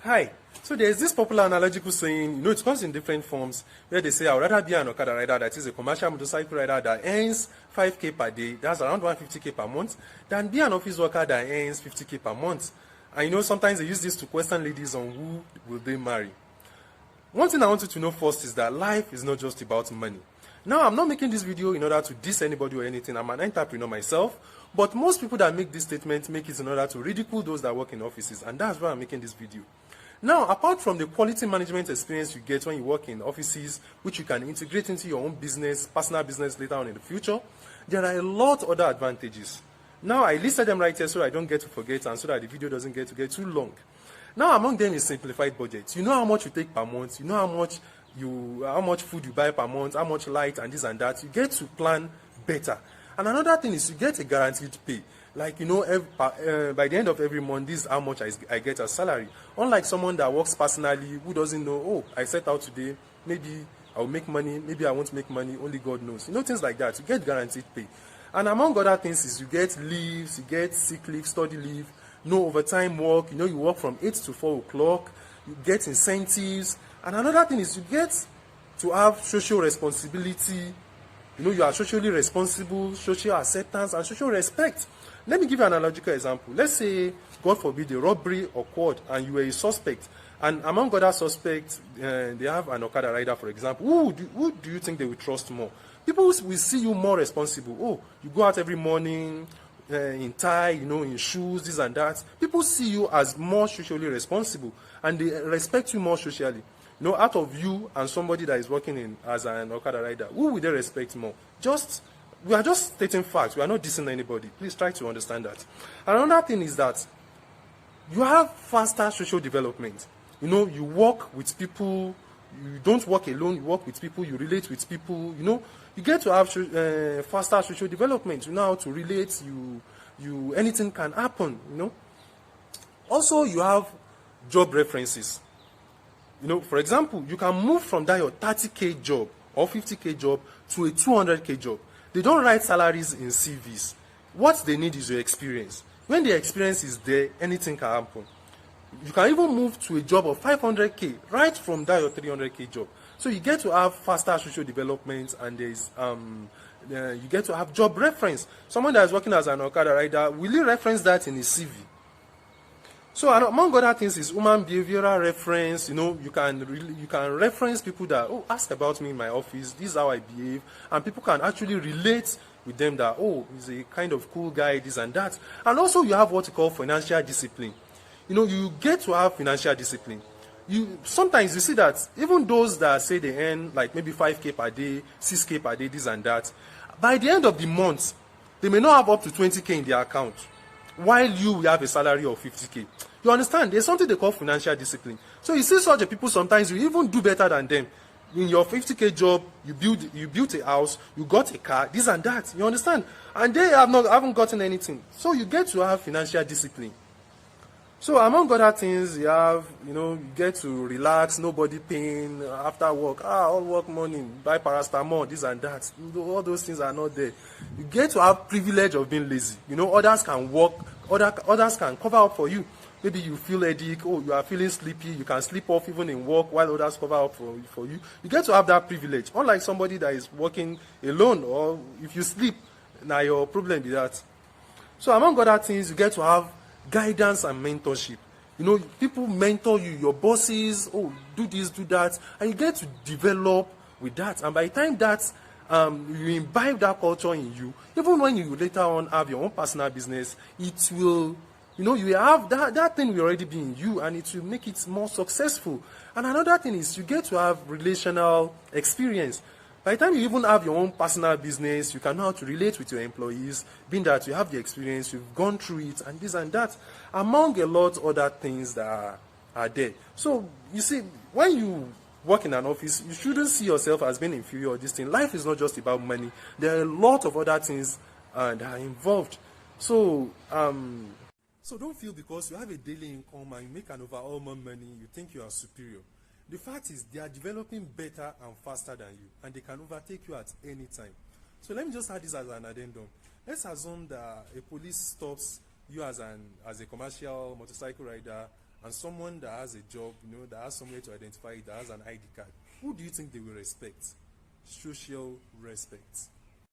Hi. So there's this popular analogical saying, it comes in different forms, where they say, I would rather be an Okada rider, that is a commercial motorcycle rider that earns 5k per day, that's around 150k per month, than be an office worker that earns 50k per month. And sometimes they use this to question ladies on who will they marry. One thing I want you to know first is that life is not just about money. Now, I'm not making this video in order to diss anybody or anything. I'm an entrepreneur myself. But most people that make this statement make it in order to ridicule those that work in offices. And that's why I'm making this video. Now, apart from the quality management experience you get when you work in offices, which you can integrate into your own business, personal business later on in the future, there are a lot of other advantages. Now, I listed them right here so I don't get to forget and so that the video doesn't get too long. Now, among them is simplified budget. You know how much you take per month. You know how much food you buy per month, how much light and this and that. You get to plan better. And another thing is you get a guaranteed pay. Like, by the end of every month, this is how much I get as salary. Unlike someone that works personally who doesn't know, oh, I set out today, maybe I'll make money, maybe I won't make money, only God knows. Things like that. You get guaranteed pay. And among other things is you get leaves, you get sick leave, study leave, no overtime work. You work from 8 to 4 o'clock. You get incentives. And another thing is you get to have social responsibility. You are socially responsible, social acceptance, and social respect. Let me give you an analogical example. Let's say, God forbid, a robbery occurred and you were a suspect. And among other suspects, they have an Okada rider, for example. Who do you think they will trust more? People will see you more responsible. Oh, you go out every morning in tie, in shoes, this and that. People see you as more socially responsible and they respect you more socially. Out of you and somebody that is working as an Okada rider, who will they respect more? We are just stating facts. We are not dissing anybody. Please try to understand that. Another thing is that you have faster social development. You work with people. You don't work alone. You work with people. You relate with people. You get to have faster social development. You know how to relate. Anything can happen. Also, you have job references. For example, you can move from that your 30k job or 50k job to a 200k job. They don't write salaries in CVs. What they need is your experience. When the experience is there, anything can happen. You can even move to a job of 500k right from that your 300k job. So you get to have faster social development, and you get to have job reference. Someone that is working as an Okada rider, will you reference that in his CV? So among other things is human behavioral reference. You can reference people that, oh, ask about me in my office, this is how I behave, and people can actually relate with them that, oh, he's a kind of cool guy, this and that. And also you have what you call financial discipline. You get to have financial discipline. Sometimes you see that even those that say they earn like maybe 5k per day, 6k per day, this and that, by the end of the month, they may not have up to 20k in their account, while you will have a salary of 50k. You understand? There's something they call financial discipline. So you see such a people, sometimes you even do better than them. In your 50k job, you built a house, you got a car, this and that. You understand? And they haven't gotten anything. So you get to have financial discipline. So among other things, you have, you get to relax, nobody paying after work. All work money, buy paracetamol, this and that. All those things are not there. You get to have privilege of being lazy. Others can work, others can cover up for you. Maybe you feel headache, you are feeling sleepy, you can sleep off even in work while others cover up for you. You get to have that privilege. Unlike somebody that is working alone, or if you sleep, now your problem is that. So among other things, you get to have guidance and mentorship. People mentor you, your bosses, do this, do that, and you get to develop with that. And by the time that you imbibe that culture in you, even when you later on have your own personal business, it will, you have that thing will already be in you, and it will make it more successful. And another thing is you get to have relational experience. By the time you even have your own personal business, you can know how to relate with your employees, being that you have the experience, you've gone through it, and this and that, among a lot of other things that are there. So, you see, when you work in an office, you shouldn't see yourself as being inferior or this thing. Life is not just about money. There are a lot of other things that are involved. So don't feel because you have a daily income and you make an overall more money, you think you are superior. The fact is, they are developing better and faster than you, and they can overtake you at any time. So let me just add this as an addendum. Let's assume that a police stops you as a commercial motorcycle rider and someone that has a job, that has somewhere to identify, that has an ID card, who do you think they will respect? Social respect.